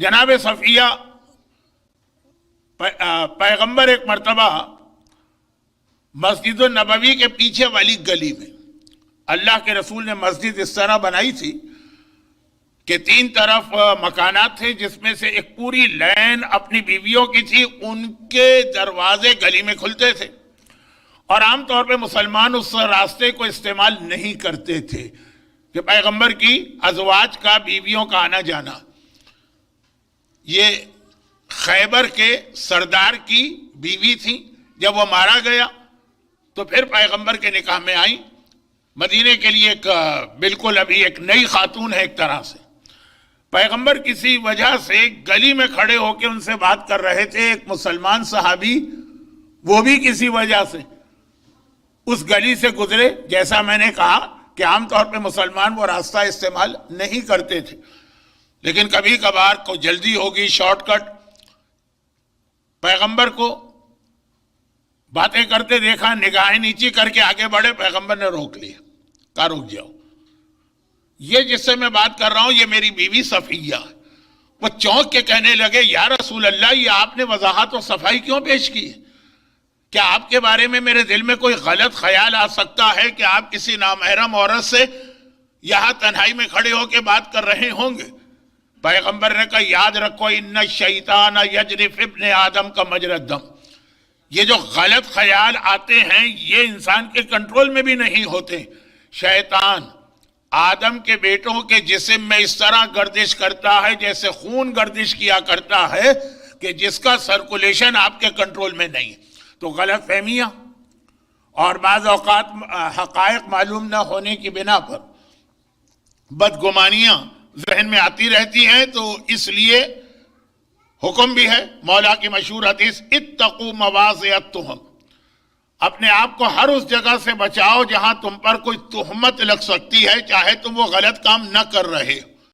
جناب صفیہ پیغمبر ایک مرتبہ مسجد النبوی کے پیچھے والی گلی میں، اللہ کے رسول نے مسجد اس طرح بنائی تھی کہ 3 طرف مکانات تھے، جس میں سے ایک پوری لین اپنی بیویوں کی تھی، ان کے دروازے گلی میں کھلتے تھے، اور عام طور پہ مسلمان اس راستے کو استعمال نہیں کرتے تھے کہ پیغمبر کی ازواج کا، بیویوں کا آنا جانا۔ یہ خیبر کے سردار کی بیوی تھی، جب وہ مارا گیا تو پھر پیغمبر کے نکاح میں آئیں۔ مدینے کے لیے بالکل ابھی ایک نئی خاتون ہے ایک طرح سے۔ پیغمبر کسی وجہ سے گلی میں کھڑے ہو کے ان سے بات کر رہے تھے، ایک مسلمان صحابی وہ بھی کسی وجہ سے اس گلی سے گزرے۔ جیسا میں نے کہا کہ عام طور پہ مسلمان وہ راستہ استعمال نہیں کرتے تھے، لیکن کبھی کبھار کو جلدی ہوگی، شارٹ کٹ، پیغمبر کو باتیں کرتے دیکھا، نگاہیں نیچی کر کے آگے بڑھے، پیغمبر نے روک لیا، کہا رک جاؤ، یہ جس سے میں بات کر رہا ہوں یہ میری بیوی صفیہ۔ وہ چونک کے کہنے لگے یا رسول اللہ، یہ آپ نے وضاحت و صفائی کیوں پیش کی ہے؟ کیا آپ کے بارے میں میرے دل میں کوئی غلط خیال آ سکتا ہے کہ آپ کسی نامحرم عورت سے یہاں تنہائی میں کھڑے ہو کے بات کر رہے ہوں گے؟ پیغمبر نے کہا یاد رکھو ان الشیطان یجری فی ابن آدم کا مجری الدم۔ یہ جو غلط خیال آتے ہیں یہ انسان کے کنٹرول میں بھی نہیں ہوتے۔ شیطان آدم کے بیٹوں کے جسم میں اس طرح گردش کرتا ہے جیسے خون گردش کیا کرتا ہے کہ جس کا سرکولیشن آپ کے کنٹرول میں نہیں۔ تو غلط فہمیاں اور بعض اوقات حقائق معلوم نہ ہونے کی بنا پر بدگمانیاں ذہن میں آتی رہتی ہیں، تو اس لیے حکم بھی ہے مولا کی مشہور حدیث اتقوا مواضع التہم، اپنے آپ کو ہر اس جگہ سے بچاؤ جہاں تم پر کوئی تہمت لگ سکتی ہے، چاہے تم وہ غلط کام نہ کر رہے۔